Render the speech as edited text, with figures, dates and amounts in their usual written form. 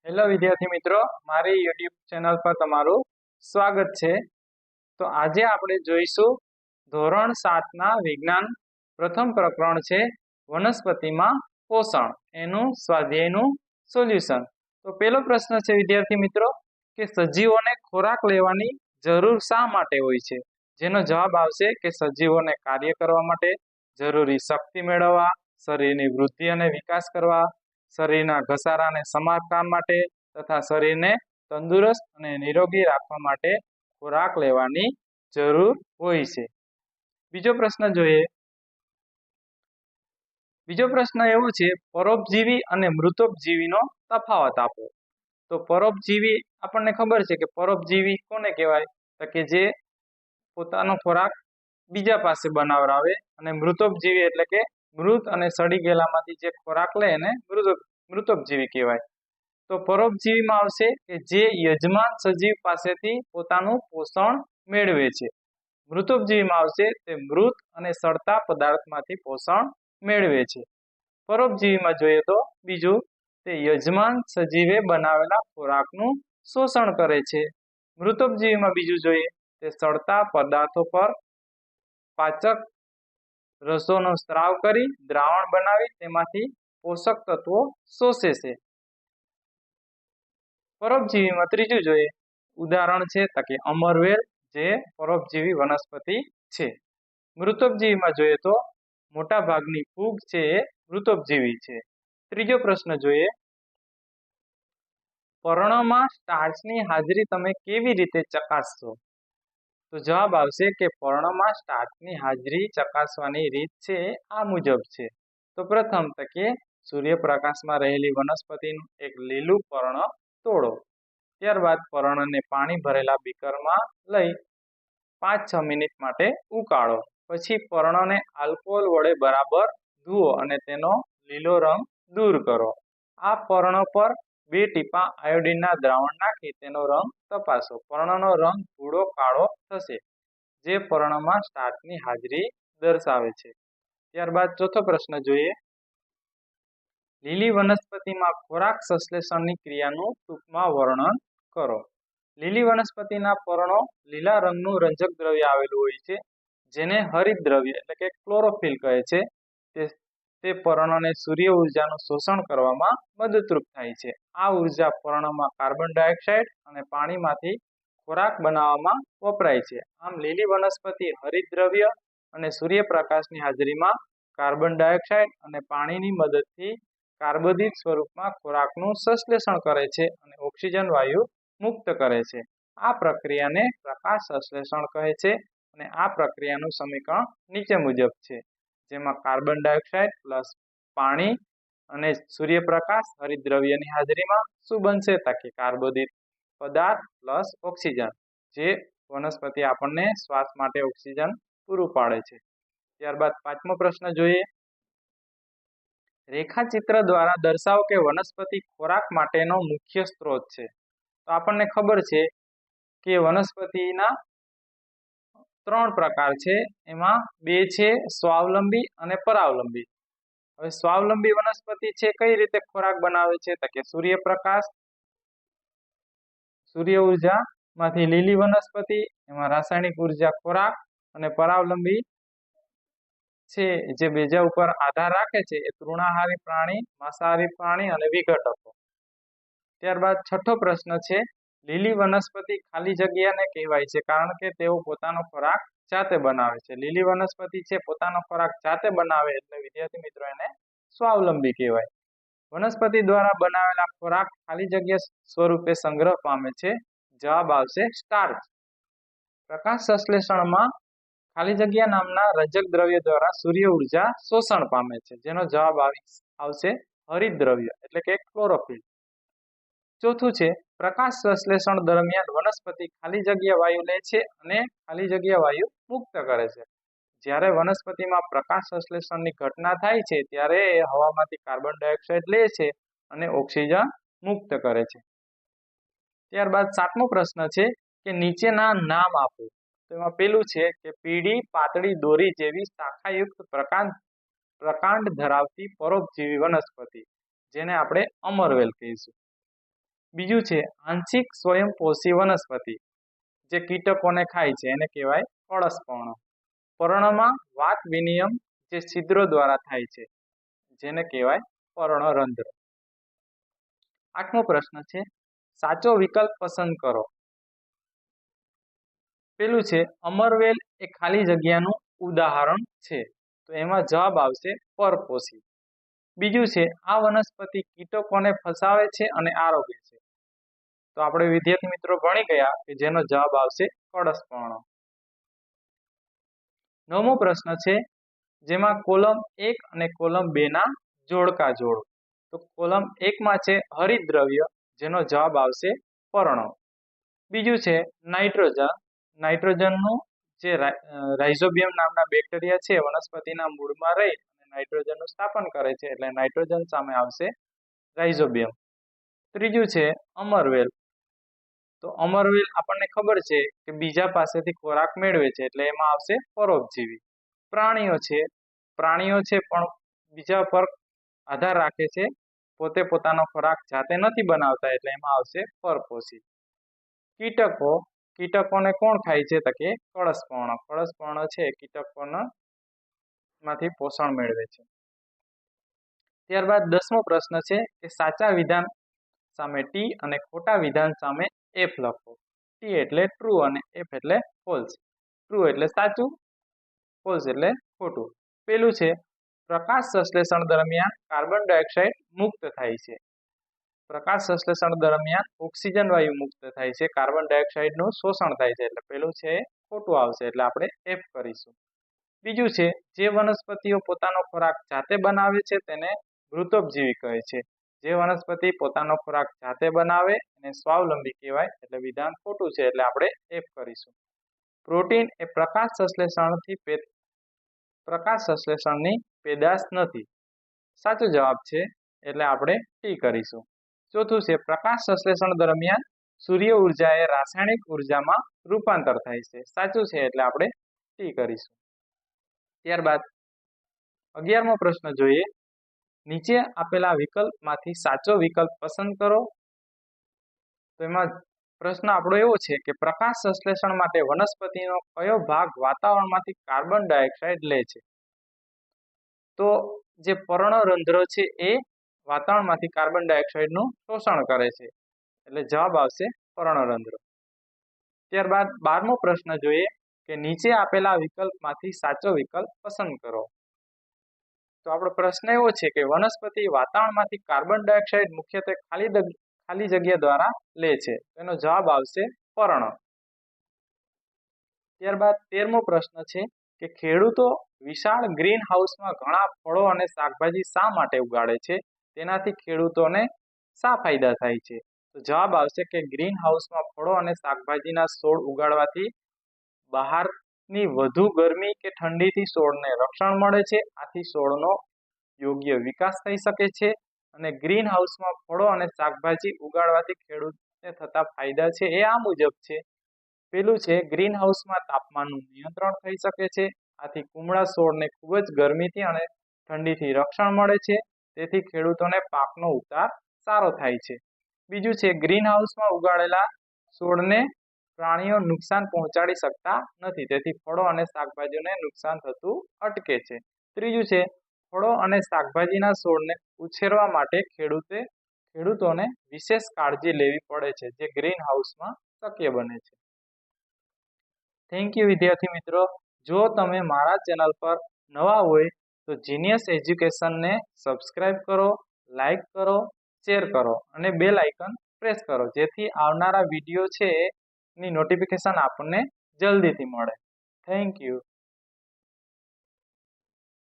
Hello વિદ્યાર્થી મિત્રો, મારી યુટ્યુબ ચેનલ પર તમારું સ્વાગત છે। તો આજે આપણે જોઈશું ધોરણ 7 ના વિજ્ઞાન પ્રથમ પ્રકરણ છે વનસ્પતિમાં પોષણ, એનું સ્વાધ્યાયનું સોલ્યુશન। તો પહેલો પ્રશ્ન છે વિદ્યાર્થી મિત્રો કે સજીવોને ખોરાક લેવાની જરૂર શા માટે હોય છે? જેનો જવાબ આવશે કે સજીવોને કાર્ય કરવા માટે, જરૂરી શક્તિ મેળવવા, શરીરની વૃદ્ધિ અને વિકાસ કરવા, શરીરના ઘસારાને સમારકામ માટે તથા શરીરને તંદુરસ્ત અને નિરોગી રાખવા માટે ખોરાક લેવાની જરૂર હોય છે। બીજો પ્રશ્ન જોઈએ। બીજો પ્રશ્ન એવો છે, પરોપજીવી અને મૃતોપજીવીનો તફાવત આપો। તો પરોપજીવી આપણને ખબર છે કે પરોપજીવી કોને કહેવાય? તો કે જે પોતાનો ખોરાક બીજા પાસે બનાવરાવે, અને મૃતોપજીવી એટલે કે મૃત અને સડી ગયેલામાંથી જે ખોરાક લે એને મૃતોપજીવી કહેવાય। તો પરોપજીવીમાં આવશે કે જે યજમાન સજીવ પાસેથી પોતાનું પોષણ મેળવે છે। મૃતોપજીવીમાં આવશે તે મૃત અને સડતા પદાર્થમાંથી પોષણ મેળવે છે। પરોપજીવીમાં જોઈએ તો બીજું, તે યજમાન સજીવે બનાવેલા ખોરાકનું શોષણ કરે છે। મૃતોપજીવીમાં બીજું જોઈએ, તે સડતા પદાર્થો પર પાચક રસોનો સ્ત્રાવ કરી દ્રાવણ બનાવી તેમાંથી પોષક તત્વો શોષે છે। પરોપજીવીમાં ત્રીજું જોઈએ, ઉદાહરણ છે તો કે અમરવેલ, જે પરોપજીવી વનસ્પતિ છે। મૃતોપજીવીમાં જોઈએ તો મોટા ભાગની ફૂગ છે એ મૃતોપજીવી છે। ત્રીજો પ્રશ્ન જોઈએ, પર્ણમાં સ્ટાર્ચની હાજરી તમે કેવી રીતે ચકાસશો? તો જવાબ આવશે કે પર્ણમાં સ્ટાર્ચની હાજરી ચકાસવાની રીત છે આ મુજબ છે। તો પ્રથમ તો કે સૂર્યપ્રકાશમાં રહેલી વનસ્પતિનું એક લીલું પર્ણ તોડો, ત્યારબાદ પર્ણને પાણી ભરેલા બીકરમાં લઈ 5-6 મિનિટ માટે ઉકાળો, પછી પર્ણને આલ્કોહોલ વડે બરાબર ધુઓ અને તેનો લીલો રંગ દૂર કરો। આ પર્ણ પર 2 ટીપા આયોડીનના દ્રાવણ નાખી તેનો રંગ તપાસો, પર્ણનો રંગ ભૂરો કાળો થશે, જે પર્ણમાં સ્ટાર્ચની હાજરી દર્શાવે છે। ત્યારબાદ ચોથો પ્રશ્ન જોઈએ, લીલી વનસ્પતિમાં ખોરાક સંશ્લેષણની ક્રિયાનું ટૂંકમાં વર્ણન કરો। લીલી વનસ્પતિના પર્ણો લીલા રંગનું રંજક દ્રવ્ય આવેલું હોય છે, જેને હરિત દ્રવ્ય એટલે કે ક્લોરોફિલ કહે છે। તે પર્ણને સૂર્ય ઉર્જાનું શોષણ કરવામાં મદદરૂપ થાય છે। આ ઉર્જા પર્ણમાં કાર્બન ડાયોક્સાઇડ અને પાણીમાંથી ખોરાક બનાવવામાં વપરાય છે। આમ લીલી વનસ્પતિ હરિત દ્રવ્ય અને સૂર્યપ્રકાશની હાજરીમાં કાર્બન ડાયોક્સાઇડ અને પાણીની મદદથી કાર્બોદિત સ્વરૂપમાં ખોરાકનું સંશ્લેષણ કરે છે અને ઓક્સિજન વાયુ મુક્ત કરે છે। આ પ્રક્રિયાને પ્રકાશ સંશ્લેષણ કહે છે અને આ પ્રક્રિયાનું સમીકરણ નીચે મુજબ છે, જેમાં કાર્બન ડાયોક્સાઇડ પ્લસ પાણી અને સૂર્યપ્રકાશ હરિત દ્રવ્યની હાજરીમાં શું બનશે? તો કે કાર્બોદિત પદાર્થ પ્લસ ઓક્સિજન, જે વનસ્પતિ આપણને શ્વાસ માટે ઓક્સિજન પૂરું પાડે છે। ત્યારબાદ પાંચમો પ્રશ્ન જોઈએ, રેખાચિત્ર દ્વારા દર્શાવો કે વનસ્પતિ ખોરાક માટેનો મુખ્ય સ્ત્રોત છે। તો આપણને ખબર છે કે વનસ્પતિના 3 પ્રકાર છે, એમાં 2 છે સ્વાવલંબી અને પરાવલંબી। હવે સ્વાવલંબી વનસ્પતિ છે કઈ રીતે ખોરાક બનાવે છે? તો કે સૂર્યપ્રકાશ, સૂર્ય ઉર્જામાંથી લીલી વનસ્પતિ, એમાં રાસાયણિક ઉર્જા ખોરાક, અને પરાવલંબી છે જે બીજા ઉપર આધાર રાખે છે એ તૃણાહારી પ્રાણી, માંસાહારી પ્રાણી અને વિઘટકો। ત્યારબાદ છઠ્ઠો પ્રશ્ન છે, લીલી વનસ્પતિ ખાલી જગ્યાને કહેવાય છે કારણ કે તેઓ પોતાનો ખોરાક જાતે બનાવે છે। લીલી વનસ્પતિ છે પોતાનો ખોરાક જાતે બનાવે એટલે વિદ્યાર્થી મિત્રો એને સ્વાવલંબી કહેવાય। વનસ્પતિ દ્વારા બનાવેલા ખોરાક ખાલી જગ્યા સ્વરૂપે સંગ્રહ પામે છે। જવાબ આવશે સ્ટાર્ચ। પ્રકાશ સંશ્લેષણમાં ખાલી જગ્યા નામના રજક દ્રવ્ય દ્વારા સૂર્ય ઉર્જા શોષણ પામે છે, જેનો જવાબ આવશે હરિત દ્રવ્ય એટલે કે ક્લોરોફિલ। ચોથું છે, પ્રકાશ સંશ્લેષણ દરમિયાન વનસ્પતિ ખાલી જગ્યા વાયુ લે છે અને ખાલી જગ્યા વાયુ મુક્ત કરે છે। જ્યારે વનસ્પતિમાં પ્રકાશ સંશ્લેષણની ઘટના થાય છે ત્યારે એ હવામાંથી કાર્બન ડાયોક્સાઇડ લે છે અને ઓક્સિજન મુક્ત કરે છે। ત્યારબાદ સાતમો પ્રશ્ન છે કે નીચેના નામ આપો। તો એમાં પેલું છે કે પીળી પાતળી દોરી જેવી શાખાયુક્ત પ્રકાંડ ધરાવતી પરોપજીવી વનસ્પતિ, જેને આપણે અમરવેલ કહીશું। બીજું છે આંશિક સ્વયંપોષી વનસ્પતિ, જે કીટકોને ખાય છે એને કહેવાય કળશપર્ણ. પર્ણમાં વાત વિનિમય જે છિદ્રો દ્વારા થાય છે જેને કહેવાય પર્ણરંધ્ર. 8મો પ્રશ્ન છે સાચો વિકલ્પ પસંદ કરો. પેલું છે અમરવેલ એ ખાલી જગ્યાનું ઉદાહરણ છે, તો એમાં જવાબ આવશે પરપોષી. બીજું છે આ વનસ્પતિ કીટકોને ફસાવે છે અને આરોગે છે, તો આપણે વિદ્યાર્થી મિત્રો ભણી ગયા કે જેનો જવાબ આવશે કળશપર્ણ. 9મો પ્રશ્ન છે જેમાં કોલમ 1 અને કોલમ 2 ના જોડકા જોડો. તો કોલમ 1 માં છે હરિતદ્રવ્ય, જેનો જવાબ આવશે પર્ણ. બીજું છે નાઇટ્રોજનનું જે રાઇઝોબિયમ નામના બેક્ટેરિયા છે વનસ્પતિના મૂળમાં રહી અને નાઇટ્રોજનનું સ્થાપન કરે છે, એટલે નાઇટ્રોજન સામે આવશે રાઇઝોબિયમ. ત્રીજું છે અમરવેલ. તો અમરવેલ આપણને ખબર છે કે બીજા પાસેથી ખોરાક મેળવે છે, એટલે એમાં આવશે પરોપજીવી. પ્રાણીઓ છે પણ બીજા પર આધાર રાખે છે, પોતે પોતાનો ખોરાક જાતે નથી બનાવતા, એટલે એમાં આવશે પરપોષી. કીટકોને કોણ ખાય છે તો કે કળશપર્ણ. કળશપર્ણ છે કીટકોના માંથી પોષણ મેળવે છે. ત્યારબાદ 10મો પ્રશ્ન છે કે સાચા વિધાન સામે ટી અને ખોટા વિધાન સામે એફ લખો. ટી એટલે ટ્રુ અને એફ એટલે ફોલ્સ. ટ્રુ એટલે સાચું, ફોલ્સ એટલે ખોટું. પેલું છે પ્રકાશ સંશ્લેષણ દરમિયાન કાર્બન ડાયોક્સાઇડ મુક્ત થાય છે. પ્રકાશ સંશ્લેષણ દરમિયાન ઓક્સિજન વાયુ મુક્ત થાય છે, કાર્બન ડાયોક્સાઇડનું શોષણ થાય છે, એટલે પેલું છે ખોટું આવશે, એટલે આપણે એફ કરીશું. બીજું છે જે વનસ્પતિઓ પોતાનો ખોરાક જાતે બનાવે છે તેને મૃતોપજીવી કહે છે. જે વનસ્પતિ પોતાનો ખોરાક જાતે બનાવે એને સ્વાવલંબી કહેવાય, એટલે વિધાન ખોટું છે, એટલે આપણે એફ કરીશું. પ્રોટીન એ પ્રકાશ સંશ્લેષણની પેદાશ નથી, સાચો જવાબ છે, એટલે આપણે ટી કરીશું. ચોથું છે પ્રકાશ સંશ્લેષણ દરમિયાન સૂર્ય ઉર્જા એ રાસાયણિક ઉર્જામાં રૂપાંતર થાય છે, સાચું છે, એટલે આપણે ટી કરીશું. ત્યારબાદ 11મો પ્રશ્ન જોઈએ. નીચે આપેલા વિકલ્પમાંથી સાચો વિકલ્પ પસંદ કરો. તો એમાં પ્રશ્ન આપણો એવો છે કે પ્રકાશ સંશ્લેષણ માટે વનસ્પતિનો કયો ભાગ વાતાવરણમાંથી કાર્બન ડાયોક્સાઇડ લે છે. તો જે પર્ણરંધ્ર છે એ વાતાવરણમાંથી કાર્બન ડાયોક્સાઇડનું શોષણ કરે છે, એટલે જવાબ આવશે પર્ણરંધ્ર. ત્યારબાદ 12મો પ્રશ્ન જોઈએ કે નીચે આપેલા વિકલ્પમાંથી સાચો વિકલ્પ પસંદ કરો. તો આપણો પ્રશ્ન એવો છે કે વનસ્પતિ વાતાવરણમાંથી કાર્બન ડાયોક્સાઇડ મુખ્યત્વે ખાલી જગ્યા દ્વારા લે છે, તેનો જવાબ આવશે પર્ણ. ત્યારબાદ 13મો પ્રશ્ન છે કે ખેડૂતો વિશાળ ગ્રીન હાઉસમાં ઘણા ફળો અને શાકભાજી શા માટે ઉગાડે છે, તેનાથી ખેડૂતોને શા ફાયદા થાય છે. તો જવાબ આવશે કે ગ્રીન હાઉસમાં ફળો અને શાકભાજીના છોડ ઉગાડવાથી બહારની વધુ ગરમી કે ઠંડીથી છોડને રક્ષણ મળે છે, આથી છોડનો યોગ્ય વિકાસ થઈ શકે છે. અને ગ્રીન હાઉસમાં ફળો અને શાકભાજી ઉગાડવાથી ખેડૂતને થતા ફાયદા છે એ આ મુજબ છે. પેલું છે ગ્રીન હાઉસમાં તાપમાનનું નિયંત્રણ થઈ શકે છે, આથી કુમળા છોડને ખૂબ જ ગરમીથી અને ઠંડીથી રક્ષણ મળે છે, તેથી ખેડૂતોને પાકનો ઉતાર સારો થાય છે. બીજું છે ગ્રીન હાઉસમાં ઉગાડેલા છોડને પ્રાણીઓ નુકસાન પહોંચાડી શકતા નથી, તેથી ફળો અને શાકભાજીને નુકસાન થતું અટકે છે. ત્રીજું છે ફળો અને શાકભાજીના છોડને ઉછેરવા માટે ખેડૂતોને વિશેષ કાળજી લેવી પડે છે, જે ગ્રીન હાઉસમાં શક્ય બને છે. થેન્ક યુ વિદ્યાર્થી મિત્રો. જો તમે મારા ચેનલ પર નવા હોય તો જીનિયસ એજ્યુકેશનને સબસ્ક્રાઇબ કરો, લાઈક કરો, શેર કરો અને બેલ આઇકન પ્રેસ કરો, જેથી આવનારા વિડીયો છે એની નોટિફિકેશન આપણને જલ્દીથી મળે. Thank you.